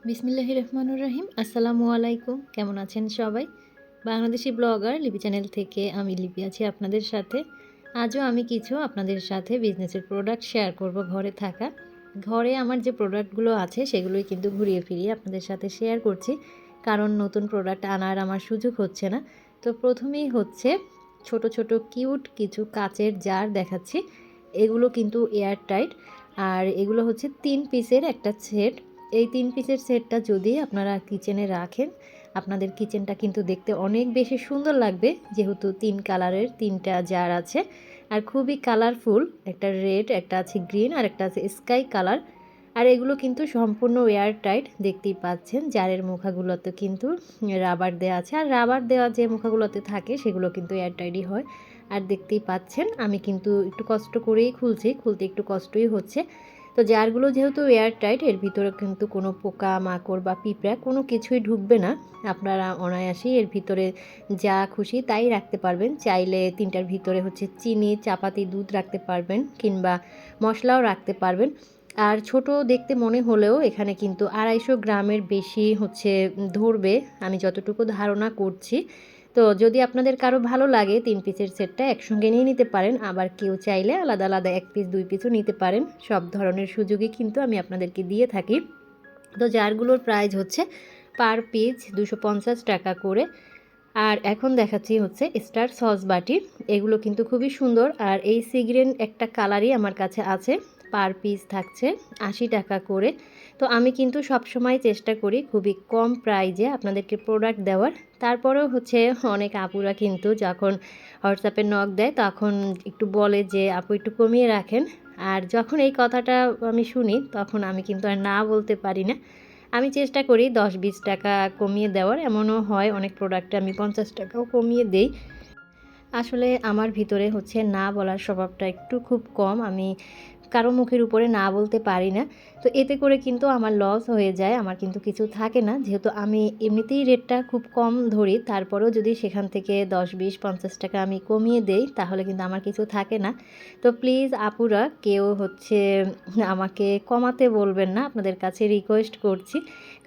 বিসমিল্লাহির রহমানুর রহিম। আসসালামু আলাইকুম। কেমন আছেন সবাই? বাংলাদেশি ব্লগার লিপি চ্যানেল থেকে আমি লিপি আছি আপনাদের সাথে। আজও আমি কিছু আপনাদের সাথে বিজনেসের প্রোডাক্ট শেয়ার করব ঘরে থাকা। ঘরে আমার যে প্রোডাক্টগুলো আছে সেগুলোই কিন্তু ঘুরিয়ে ফিরিয়ে আপনাদের সাথে শেয়ার করছি। কারণ নতুন প্রোডাক্ট আনার আমার সুযোগ হচ্ছে না। তো প্রথমেই হচ্ছে ছোট, ছোট কিউট কিছু কাচের জার দেখাচ্ছি। এগুলো কিন্তু এয়ার টাইট। আর এগুলো হচ্ছে ৩ পিসের একটা সেট। এই ৩ পিসের সেটটা যদি আপনারা কিচেনে রাখেন, আপনাদের কিচেনটা কিন্তু দেখতে অনেক বেশি সুন্দর লাগবে। যেহেতু ৩ কালারের ৩টা জার আছে। আর খুবই কালারফুল। একটা রেড, একটা আছে গ্রিন আর একটা আছে স্কাই কালার। আর এগুলো কিন্তু সম্পূর্ণ এয়ার টাইট। দেখতেই পাচ্ছেন জারের মুখাগুলোতে কিন্তু রাবার দেওয়া আছে। আর রাবার দেওয়া যে মুখাগুলোতে থাকে সেগুলো কিন্তু এয়ার টাইটই হয়। আর দেখতেই পাচ্ছেন আমি কিন্তু একটু কষ্ট করেই খুলছি। খুলতে একটু কষ্টই হচ্ছে। তো জারগুলো যেহেতু এয়ার টাইট, এর ভিতরে কিন্তু কোনো পোকা মাকড় বা পিঁপড়া কোনো কিছুই ঢুকবে না। আপনারা অনায়াসেই এর ভিতরে যা খুশি তাই রাখতে পারবেন। চাইলে ৩টার ভিতরে হচ্ছে চিনি, চাপাতি, দুধ রাখতে পারবেন কিংবা মশলাও রাখতে পারবেন। আর ছোট দেখতে মনে হলেও এখানে কিন্তু ২৫০ গ্রামের বেশি হচ্ছে ধরবে, আমি যতটুকু ধারণা করছি। তো যদি আপনাদের কারো ভালো লাগে ৩ পিসের সেটটা একসঙ্গে নিয়ে নিতে পারেন। আবার কেউ চাইলে আলাদা, আলাদা ১ পিস ২ পিসও নিতে পারেন। সব ধরনের সুযোগই কিন্তু আমি আপনাদেরকে দিয়ে থাকি। তো জারগুলোর প্রাইস হচ্ছে পার পিস ২৫০ টাকা করে। আর এখন দেখাচ্ছি হচ্ছে স্টার সস বাটি। এগুলো কিন্তু খুবই সুন্দর। আর এই সিগ্রেন একটা কালারই আমার কাছে আছে। পার পিস থাকছে ৮০ টাকা করে। তো আমি কিন্তু সবসময় চেষ্টা করি খুবই কম প্রাইজে আপনাদেরকে প্রোডাক্ট দেওয়ার। তারপরেও হচ্ছে অনেক আপুরা কিন্তু যখন হোয়াটসঅ্যাপে নক দেয় তখন একটু বলে যে আপু একটু কমিয়ে রাখেন। আর যখন এই কথাটা আমি শুনি তখন আমি কিন্তু আর না বলতে পারি না। আমি চেষ্টা করি ১০-২০ টাকা কমিয়ে দেওয়ার। এমনও হয় অনেক প্রোডাক্টে আমি ৫০ টাকাও কমিয়ে দেই। আসলে আমার ভিতরে হচ্ছে না বলার স্বভাবটা একটু খুব কম। আমি কারো মুখের উপরে না বলতে পারি না। তো এতে করে কিন্তু আমার লস হয়ে যায়। আমার কিন্তু কিছু থাকে না। যেহেতু আমি এমনিতেই রেটটা খুব কম ধরি, তারপরেও যদি সেখান থেকে ১০, ২০, ৫০ টাকা আমি কমিয়ে দেই তাহলে কিন্তু আমার কিছু থাকে না। তো প্লিজ আপুরা কেউ হচ্ছে আমাকে কমাতে বলবেন না। আপনাদের কাছে রিকোয়েস্ট করছি।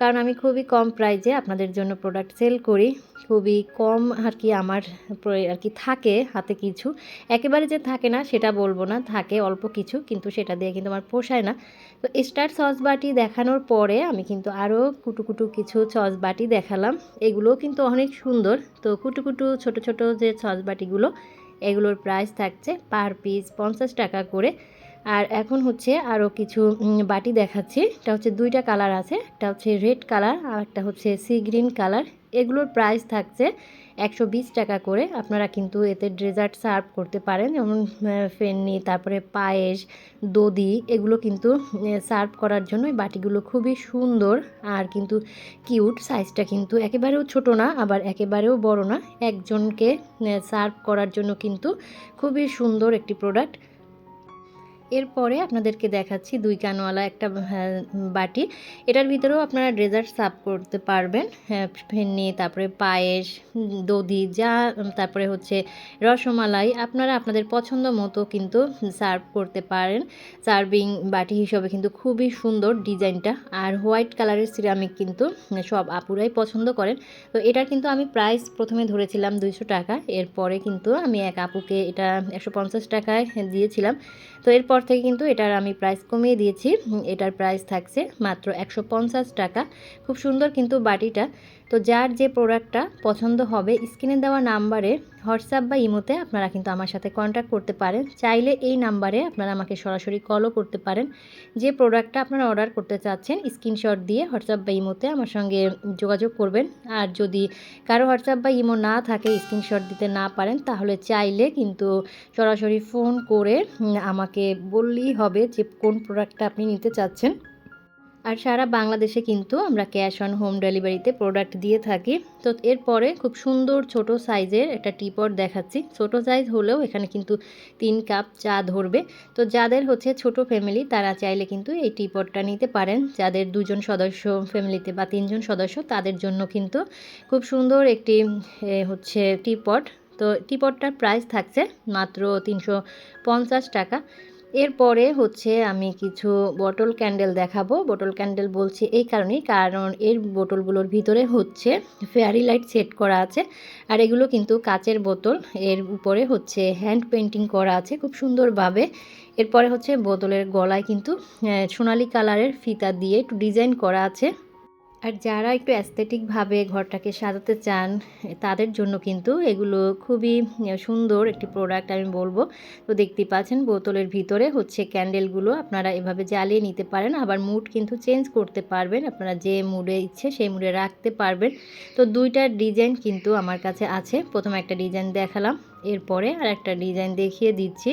কারণ আমি খুবই কম প্রাইজে আপনাদের জন্য প্রোডাক্ট সেল করি। খুবই কম আর কি আমার আর কি থাকে হাতে কিছু। একেবারে যে থাকে না সেটা বলব না, থাকে অল্প কিছু, কিন্তু সেটা দিয়ে কিন্তু আমার পোষায় না। তো স্টার সস বাটি দেখানোর পরে আমি কিন্তু আরও কুটু, কুটু কিছু সস বাটি দেখালাম। এগুলোও কিন্তু অনেক সুন্দর। তো কুটু, কুটু ছোট, ছোট যে সস বাটিগুলো এগুলোর প্রাইস থাকছে পার পিস ৫০ টাকা করে। আর এখন হচ্ছে আরও কিছু বাটি দেখাচ্ছি। এটা হচ্ছে ২টা কালার আছে। একটা হচ্ছে রেড কালার আর একটা হচ্ছে সি গ্রিন কালার। এগুলোর প্রাইস থাকছে ১২০ টাকা করে। আপনারা কিন্তু এতে ডেজার্ট সার্ভ করতে পারেন, যেমন ফেন্নি, তারপরে পায়েস, দধি এগুলো কিন্তু সার্ভ করার জন্য এই বাটিগুলো খুবই সুন্দর আর কিন্তু কিউট। সাইজটা কিন্তু একেবারেও ছোট না আবার একেবারেও বড় না। একজনকে সার্ভ করার জন্য কিন্তু খুবই সুন্দর একটি প্রোডাক্ট। এরপরে আপনাদেরকে দেখাচ্ছি ২ কানওয়ালা একটা বাটি। এটার ভিতরেও আপনারা ডেজার্ট সার্ভ করতে পারবেন। ফেন্নি, তারপরে পায়েস, দধি যা, তারপরে হচ্ছে রসমালাই আপনারা আপনাদের পছন্দ মতো কিন্তু সার্ভ করতে পারেন। সার্ভিং বাটি হিসেবে কিন্তু খুবই সুন্দর ডিজাইনটা। আর হোয়াইট কালারের সিরামিক কিন্তু সব আপুরাই পছন্দ করেন। তো এটার কিন্তু আমি প্রাইস প্রথমে ধরেছিলাম ২০০ টাকা। এরপরে কিন্তু আমি এক আপুকে এটা ১৫০ টাকায় দিয়েছিলাম। তো এরপর থেকে কিন্তু এটার আমি প্রাইস কমিয়ে দিয়েছি। এটার প্রাইস থাকছে মাত্র ১৫০ টাকা। খুব সুন্দর কিন্তু বাটিটা। তো যার যে প্রোডাক্টটা পছন্দ হবে স্ক্রিনে দেওয়া নাম্বারে হোয়াটসঅ্যাপ বা ইমোতে আপনারা কিন্তু আমার সাথে কন্ট্যাক্ট করতে পারেন। চাইলে এই নাম্বারে আপনারা আমাকে সরাসরি কলও করতে পারেন। যে প্রোডাক্টটা আপনারা অর্ডার করতে চাচ্ছেন স্ক্রিনশট দিয়ে হোয়াটসঅ্যাপ বা ইমোতে আমার সঙ্গে যোগাযোগ করবেন। আর যদি কারো হোয়াটসঅ্যাপ বা ইমো না থাকে, স্ক্রিনশট দিতে না পারেন, তাহলে চাইলে কিন্তু সরাসরি ফোন করে আমাকে বললেই হবে যে কোন প্রোডাক্টটা আপনি নিতে চাচ্ছেন। আর সারা বাংলাদেশে কিন্তু আমরা ক্যাশ অন হোম ডেলিভারিতে প্রোডাক্ট দিয়ে থাকি। তো এরপরে খুব সুন্দর ছোট সাইজের একটা টিপট দেখাচ্ছি। ছোট সাইজ হলেও এখানে কিন্তু ৩ কাপ চা ধরবে। তো যাদের হচ্ছে ছোট ফ্যামিলি তারা চাইলে কিন্তু এই টিপটটা নিতে পারেন। যাদের ২ জন সদস্য ফ্যামিলিতে বা ৩ জন সদস্য তাদের জন্য কিন্তু খুব সুন্দর একটি হচ্ছে টিপট। তো টিপটটার প্রাইস থাকছে মাত্র ৩৫০ টাকা। এরপরে হচ্ছে আমি কিছু বটল ক্যান্ডেল দেখাবো। বটল ক্যান্ডেল বলছি এই কারণেই, কারণ এর বোতলগুলোর ভিতরে হচ্ছে ফেয়ারি লাইট সেট করা আছে। আর এগুলো কিন্তু কাচের বোতল, এর উপরে হচ্ছে হ্যান্ড পেইন্টিং করা আছে খুব সুন্দরভাবে। এরপরে হচ্ছে বোতলের গলায় কিন্তু সোনালি কালারের ফিতা দিয়ে একটু ডিজাইন করা আছে। আর যারা একটু অ্যাস্থেটিকভাবে ঘরটাকে সাজাতে চান তাদের জন্য কিন্তু এগুলো খুবই সুন্দর একটি প্রোডাক্ট আমি বলবো। তো দেখতেই পাচ্ছেন বোতলের ভিতরে হচ্ছে ক্যান্ডেলগুলো আপনারা এভাবে জ্বালিয়ে নিতে পারেন, আবার মুড কিন্তু চেঞ্জ করতে পারবেন, আপনারা যে মুডে ইচ্ছে সেই মুডে রাখতে পারবেন। তো দুইটা ডিজাইন কিন্তু আমার কাছে আছে। প্রথমে একটা ডিজাইন দেখালাম, এরপরে আর একটা ডিজাইন দেখিয়ে দিচ্ছি।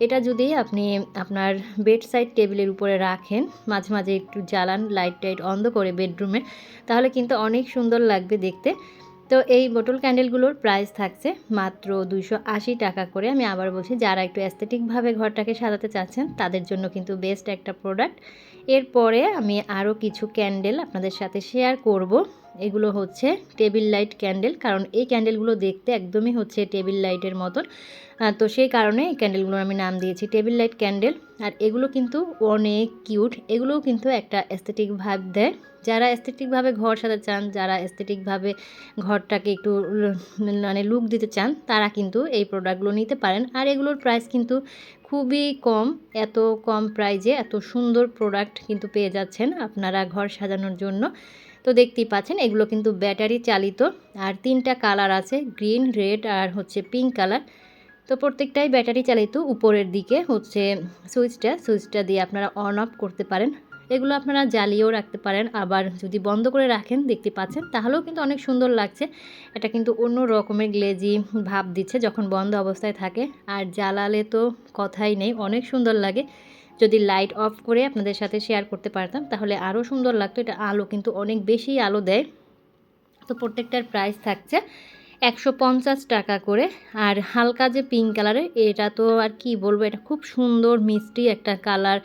এটা যদি আপনি আপনার বেড সাইড টেবিলের উপরে রাখেন, মাঝে মাঝে একটু জ্বালান লাইট টাইট অন্ধ করে বেডরুমে, তাহলে কিন্তু অনেক সুন্দর লাগবে দেখতে। তো এই বোতল ক্যান্ডেলগুলোর প্রাইস থাকছে মাত্র 280 টাকা করে। আমি আবার বলছি, যারা একটু অ্যাস্থেটিকভাবে ঘরটাকে সাজাতে চাচ্ছেন তাদের জন্য কিন্তু বেস্ট একটা প্রোডাক্ট। এরপরে আমি আরও কিছু ক্যান্ডেল আপনাদের সাথে শেয়ার করব। এগুলো হচ্ছে টেবিল লাইট ক্যান্ডেল, কারণ এই ক্যান্ডেলগুলো দেখতে একদমই হচ্ছে টেবিল লাইটের মতন। তো সেই কারণে এই ক্যান্ডেলগুলোর আমি নাম দিয়েছি টেবিল লাইট ক্যান্ডেল। আর এগুলো কিন্তু অনেক কিউট, এগুলোও কিন্তু একটা অ্যাস্থেটিক ভাব দেয়। যারা অ্যাস্থেটিকভাবে ঘর সাজাতে চান, যারা অ্যাস্থেটিকভাবে ঘরটাকে একটু মানে লুক দিতে চান, তারা কিন্তু এই প্রোডাক্টগুলো নিতে পারেন। আর এগুলোর প্রাইস কিন্তু খুবই কম, এত কম প্রাইজে এত সুন্দর প্রোডাক্ট কিন্তু পেয়ে যাচ্ছেন আপনারা ঘর সাজানোর জন্য। তো দেখতেই পাচ্ছেন এগুলো কিন্তু ব্যাটারি চালিত, আর 3টা কালার আছে, গ্রিন, রেড আর হচ্ছে পিঙ্ক কালার। তো প্রত্যেকটাই ব্যাটারি চালিত। উপরের দিকে হচ্ছে সুইচটা দিয়ে আপনারা অন অফ করতে পারেন। এগুলো আপনারা জ্বালিয়েও রাখতে পারেন, আবার যদি বন্ধ করে রাখেন দেখতে পাচ্ছেন তাহলেও কিন্তু অনেক সুন্দর লাগছে। এটা কিন্তু অন্য রকমের গ্লেজি ভাব দিচ্ছে যখন বন্ধ অবস্থায় থাকে, আর জ্বালালে তো কথাই নেই, অনেক সুন্দর লাগে। যদি লাইট অফ করে আপনাদের সাথে শেয়ার করতে পারতাম তাহলে আরও সুন্দর লাগতো। এটা আলো কিন্তু অনেক বেশি আলো দেয়। তো প্রত্যেকটার প্রাইস থাকছে 150 টাকা করে। আর হালকা যে পিঙ্ক কালারের, এটা তো আর কি বলবো, এটা খুব সুন্দর মিষ্টি একটা কালার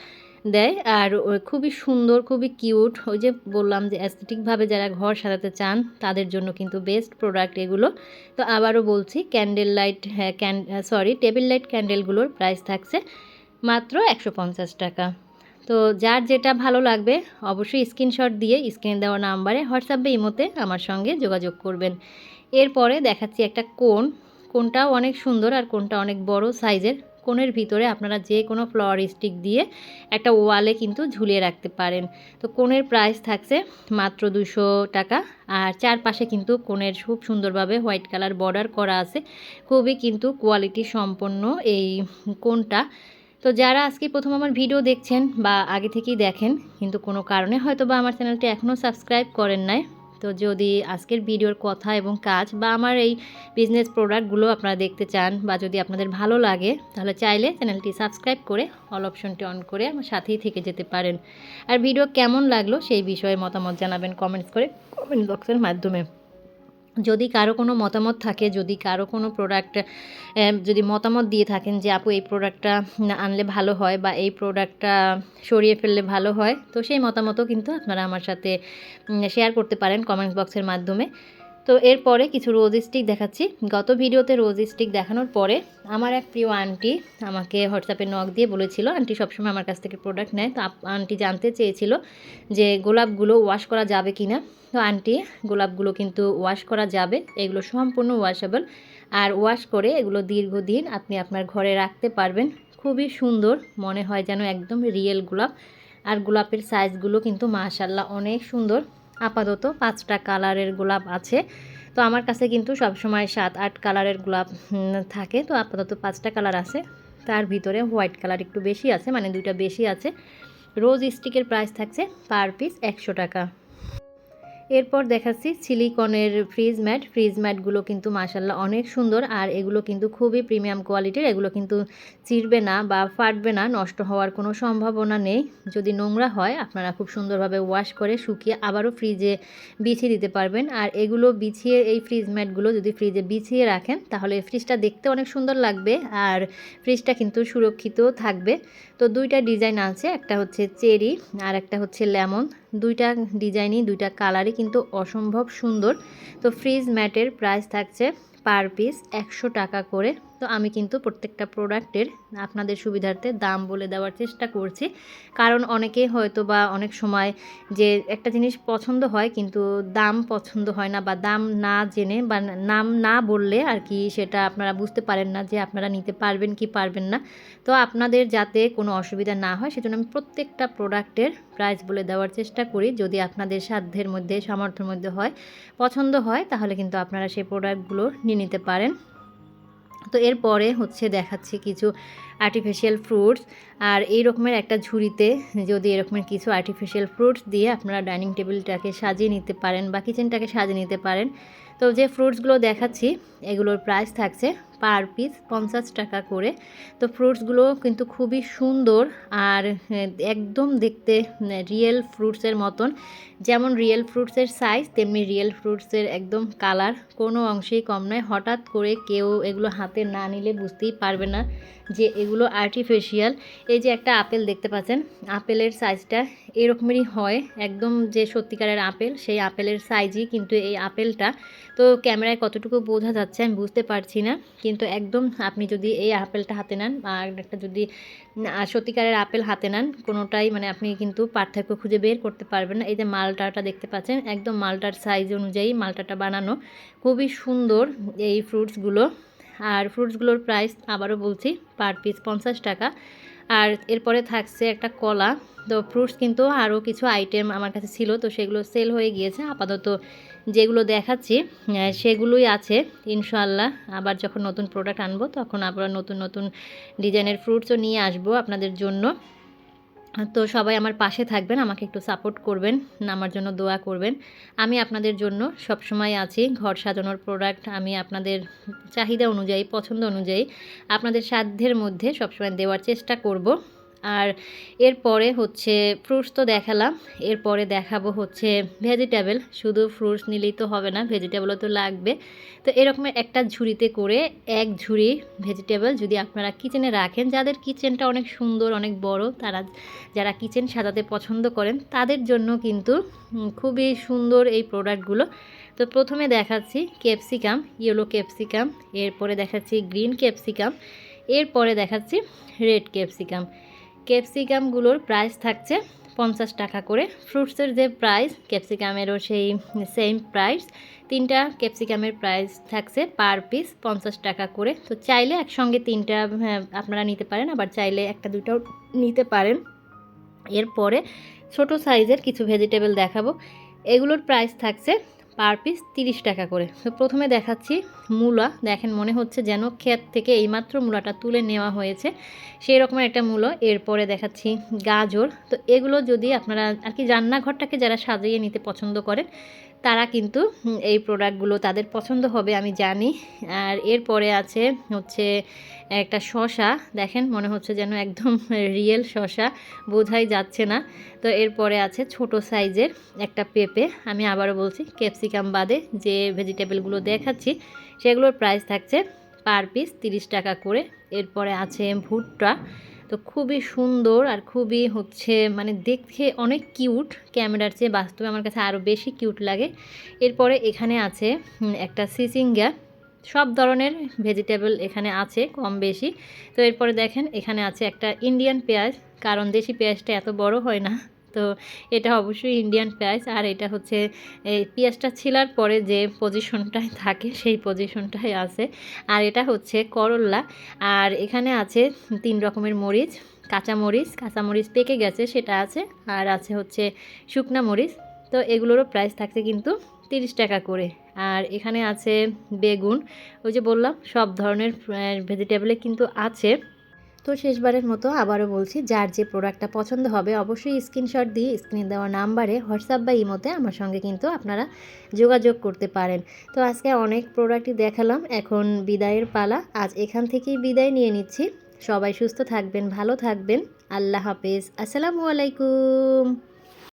দেয়, আর খুবই সুন্দর, খুবই কিউট। ওই যে বললাম যে অ্যাস্থেটিকভাবে যারা ঘর সাজাতে চান তাদের জন্য কিন্তু বেস্ট প্রোডাক্ট এগুলো। তো আবারও বলছি, ক্যান্ডেল লাইট টেবিল লাইট ক্যান্ডেলগুলোর প্রাইস থাকছে মাত্র 150 টাকা। তো যার যেটা ভালো লাগবে অবশ্যই স্ক্রিনশট দিয়ে স্ক্রিনে দেওয়া নাম্বারে হোয়াটসঅ্যাপ বা ইমোতে আমার সঙ্গে যোগাযোগ করবেন। এরপরে দেখাচ্ছি একটা কোনটাও অনেক সুন্দর আর কোনটা অনেক বড় সাইজের। কোণের ভিতরে আপনারা যে কোনো ফ্লাওয়ার স্টিক দিয়ে একটা ওয়ালে কিন্তু ঝুলিয়ে রাখতে পারেন। তো কোণের প্রাইস থাকছে মাত্র 200 টাকা। আর চারপাশে কিন্তু কোণের খুব সুন্দরভাবে হোয়াইট কালার বর্ডার করা আছে, খুবই কিন্তু কোয়ালিটি সম্পন্ন এই কোণটা। তো যারা আজকে প্রথম আমার ভিডিও দেখছেন বা আগে থেকেই দেখেন কিন্তু কোনো কারণে হয়তো বা আমার চ্যানেলটি এখনও সাবস্ক্রাইব করেন নাই, তো যদি আজকের ভিডিওর কথা এবং কাজ বা আমার এই বিজনেস প্রোডাক্টগুলো আপনারা দেখতে চান বা যদি আপনাদের ভালো লাগে, তাহলে চাইলে চ্যানেলটি সাবস্ক্রাইব করে অল অপশনটি অন করে আমার সাথেই থেকে যেতে পারেন। আর ভিডিও কেমন লাগলো সেই বিষয়ে মতামত জানাবেন কমেন্টস করে, কমেন্ট বক্সের মাধ্যমে। যদি কারো কোনো মতামত থাকে, যদি কারো কোনো প্রোডাক্ট যদি মতামত দিয়ে থাকেন যে আপু এই প্রোডাক্টটা আনলে ভালো হয় বা এই প্রোডাক্টটা সরিয়ে ফেললে ভালো হয়, তো সেই মতামতও কিন্তু আপনারা আমার সাথে শেয়ার করতে পারেন কমেন্ট বক্সের মাধ্যমে। তো এরপরে কিছু রোজ স্টিক দেখাচ্ছি। গত ভিডিওতে রোজ স্টিক দেখানোর পরে আমার এক প্রিয় আন্টি আমাকে হোয়াটসঅ্যাপে নক দিয়ে বলেছিল, আন্টি সবসময় আমার কাছ থেকে প্রোডাক্ট নেয়, তো আন্টি জানতে চেয়েছিল যে গোলাপগুলো ওয়াশ করা যাবে কি না। তো আন্টি, গোলাপগুলো কিন্তু ওয়াশ করা যাবে, এগুলো সম্পূর্ণ ওয়াশেবল। আর ওয়াশ করে এগুলো দীর্ঘদিন আপনি আপনার ঘরে রাখতে পারবেন। খুবই সুন্দর, মনে হয় যেন একদম রিয়েল গোলাপ। আর গোলাপের সাইজগুলো কিন্তু মাশাআল্লাহ অনেক সুন্দর। আপাতত 5টা কালারের গোলাপ আছে। তো আমার কাছে কিন্তু সবসময় 7-8 কালারের গোলাপ থাকে। তো আপাতত 5টা কালার আছে, তার ভিতরে হোয়াইট কালার একটু বেশি আছে, মানে 2টা বেশি আছে। রোজ স্টিকের প্রাইস থাকছে পার পিস 100 টাকা। এরপর দেখাচ্ছি সিলিকনের ফ্রিজ ম্যাটগুলো কিন্তু মাশাআল্লাহ অনেক সুন্দর, আর এগুলো কিন্তু খুবই প্রিমিয়াম কোয়ালিটির। এগুলো কিন্তু চিরবে না বা ফাটবে না, নষ্ট হওয়ার কোনো সম্ভাবনা নেই। যদি নোংরা হয় আপনারা খুব সুন্দরভাবে ওয়াশ করে শুকিয়ে আবারও ফ্রিজে বিছিয়ে দিতে পারবেন। আর এগুলো বিছিয়ে, এই ফ্রিজ ম্যাটগুলো যদি ফ্রিজে বিছিয়ে রাখেন তাহলে ফ্রিজটা দেখতে অনেক সুন্দর লাগবে, আর ফ্রিজটা কিন্তু সুরক্ষিত থাকবে। তো 2টা ডিজাইন আছে, একটা হচ্ছে চেরি আর একটা হচ্ছে লেমন। 2টা ডিজাইনই, 2টা কালারই কিন্তু অসম্ভব সুন্দর। তো ফ্রিজ ম্যাটের প্রাইস থাকছে পার পিস 100 টাকা করে। তো আমি কিন্তু প্রত্যেকটা প্রোডাক্টের আপনাদের সুবিধার্থে দাম বলে দেওয়ার চেষ্টা করছি, কারণ অনেকে হয়তো বা অনেক সময় যে একটা জিনিস পছন্দ হয় কিন্তু দাম পছন্দ হয় না, বা দাম না জেনে বা নাম না বললে আর কি সেটা আপনারা বুঝতে পারেন না যে আপনারা নিতে পারবেন কি পারবেন না। তো আপনাদের যাতে কোনো অসুবিধা না হয় সেজন্য আমি প্রত্যেকটা প্রোডাক্টের প্রাইস বলে দেওয়ার চেষ্টা করি। যদি আপনাদের সাধ্যের মধ্যে সামর্থ্যের মধ্যে হয়, পছন্দ হয়, তাহলে কিন্তু আপনারা সেই প্রোডাক্টগুলো নিয়ে নিতে পারেন। তো এরপরে হচ্ছে দেখাচ্ছি কিছু আর্টিফিশিয়াল ফ্রুটস, আর এই রকমের একটা ঝুড়িতে যদি এরকমের কিছু আর্টিফিশিয়াল ফ্রুটস দিয়ে আপনারা ডাইনিং টেবিলটাকে সাজিয়ে নিতে পারেন বা কিচেনটাকে সাজিয়ে নিতে পারেন। তো যে ফ্রুটসগুলো দেখাচ্ছি এগুলোর প্রাইস থাকছে পার পিস 50 টাকা করে। তো ফ্রুটসগুলো কিন্তু খুবই সুন্দর, আর একদম দেখতে রিয়েল ফ্রুটসের মতন। যেমন রিয়েল ফ্রুটসের সাইজ তেমনি রিয়েল ফ্রুটসের একদম কালার, কোনো অংশেই কম নয়। হঠাৎ করে কেউ এগুলো হাতে না নিলে বুঝতেই পারবে না যে এগুলো আর্টিফিশিয়াল। এই যে একটা আপেল দেখতে পাচ্ছেন, আপেলের সাইজটা এরকমেরই হয়, একদম যে সত্যিকারের আপেল সেই আপেলের সাইজই কিন্তু এই আপেলটা। তো ক্যামেরায় কতটুকু বোঝা যাচ্ছে আমি বুঝতে পারছি না, কিন্তু একদম আপনি যদি এই আপেলটা হাতে নেন আর একটা যদি সত্যিকারের আপেল হাতে নেন, কোনোটাই মানে আপনি কিন্তু পার্থক্য খুঁজে বের করতে পারবেন না। এই যে মালটাটা দেখতে পাচ্ছেন, একদম মালটার সাইজ অনুযায়ী মালটাটা বানানো, খুবই সুন্দর এই ফ্রুটসগুলো। আর ফ্রুটসগুলোর প্রাইস আবারও বলছি পার পিস 50 টাকা। আর এরপরে থাকছে একটা কলা। তো ফ্রুটস কিন্তু আরও কিছু আইটেম আমার কাছে ছিল, তো সেগুলো সেল হয়ে গিয়েছে। আপাতত যেগুলো দেখাচ্ছি সেগুলোই আছে। ইনশাআল্লাহ আবার যখন নতুন প্রোডাক্ট আনবো তখন আবার নতুন নতুন ডিজাইনের ফ্রুটসও নিয়ে আসবো আপনাদের জন্য। তো সবাই আমার পাশে থাকবেন, আমাকে একটু সাপোর্ট করবেন, আমার জন্য দোয়া করবেন। আমি আপনাদের জন্য সবসময় আছি। ঘর সাজানোর প্রোডাক্ট আমি আপনাদের চাহিদা অনুযায়ী, পছন্দ অনুযায়ী, আপনাদের সাধ্যের মধ্যে সবসময় দেওয়ার চেষ্টা করব। আর এরপরে হচ্ছে ফ্রুটস তো দেখালাম, এরপরে দেখাবো হচ্ছে ভেজিটেবল। শুধু ফ্রুটস নিলেই তো হবে না, ভেজিটেবলও তো লাগবে। তো এরকমের একটা ঝুড়িতে করে এক ঝুড়ি ভেজিটেবল যদি আপনারা কিচেনে রাখেন, যাদের কিচেনটা অনেক সুন্দর অনেক বড়, তারা যারা কিচেন সাজাতে পছন্দ করেন তাদের জন্য কিন্তু খুবই সুন্দর এই প্রোডাক্টগুলো। তো প্রথমে দেখাচ্ছি ক্যাপসিকাম, ইয়েলো ক্যাপসিকাম, এরপরে দেখাচ্ছি গ্রিন ক্যাপসিকাম, এরপরে দেখাচ্ছি রেড ক্যাপসিকাম। ক্যাপসিকামগুলোর প্রাইস থাকছে 50 টাকা করে। ফ্রুটসের যে প্রাইস ক্যাপসিকামেরও সেই সেম প্রাইস। তিনটা ক্যাপসিকামের প্রাইস থাকছে পার পিস 50 টাকা করে। তো চাইলে একসঙ্গে তিনটা আপনারা নিতে পারেন, আবার চাইলে একটা দুটাও নিতে পারেন। এরপরে ছোট সাইজের কিছু ভেজিটেবল দেখাবো, এগুলোর প্রাইস থাকছে পার পিস 30 টাকা করে। তো প্রথমে দেখাচ্ছি মূলা। দেখেন মনে হচ্ছে যেন ক্ষেত থেকে এইমাত্র মূলাটা তুলে নেওয়া হয়েছে, সেই রকমের একটা মূলো। এরপরে দেখাচ্ছি গাজর। তো এগুলো যদি আপনারা আর কি রান্নাঘরটাকে যারা সাজিয়ে নিতে পছন্দ করেন তারা কিন্তু এই প্রোডাক্টগুলো তাদের পছন্দ হবে আমি জানি। আর এরপরে আছে হচ্ছে একটা শসা, দেখেন মনে হচ্ছে যেন একদম রিয়েল শসা, বোঝাই যাচ্ছে না। তো এরপরে আছে ছোট সাইজের একটা পেঁপে। আমি আবারও বলছি ক্যাপসিকাম বাদে যে ভেজিটেবলগুলো দেখাচ্ছি সেগুলোর প্রাইস থাকছে পার পিস 30 টাকা করে। এরপরে আছে ভুট্টা। তো খুবই সুন্দর আর খুবই হচ্ছে মানে দেখতে অনেক কিউট, ক্যামেরার চেয়ে বাস্তবে আমার কাছে আরও বেশি কিউট লাগে। এরপরে এখানে আছে একটা সিচিঙ্গা। সব ধরনের ভেজিটেবল এখানে আছে কম বেশি। তো এরপরে দেখেন এখানে আছে একটা ইন্ডিয়ান পেঁয়াজ, কারণ দেশি পেঁয়াজটা এত বড় হয় না, তো এটা অবশ্যই ইন্ডিয়ান পেঁয়াজ। আর এটা হচ্ছে এই পেঁয়াজটা ছিলার পরে যে পজিশনটায় থাকে সেই পজিশনটাই আছে। আর এটা হচ্ছে করল্লা। আর এখানে আছে 3 রকমের মরিচ, কাঁচামরিচ পেকে গেছে সেটা আছে, আর আছে হচ্ছে শুকনা মরিচ। তো এগুলোরও প্রাইস থাকছে কিন্তু 30 টাকা করে। আর এখানে আছে বেগুন, ওই যে বললাম সব ধরনের ভেজিটেবলে কিন্তু আছে। তো শেষবারের মতো আবারও বলছি, যার যে প্রোডাক্টটা পছন্দ হবে অবশ্যই স্ক্রিনশট দিয়ে স্ক্রিনে দেওয়া নাম্বারে হোয়াটসঅ্যাপ বা ইমোতে আমার সঙ্গে কিন্তু আপনারা যোগাযোগ করতে পারেন। তো আজকে অনেক প্রোডাক্টই দেখালাম, এখন বিদায়ের পালা। আজ এখান থেকেই বিদায় নিয়ে নিচ্ছি। সবাই সুস্থ থাকবেন, ভালো থাকবেন। আল্লাহ হাফেজ, আসসালামু আলাইকুম।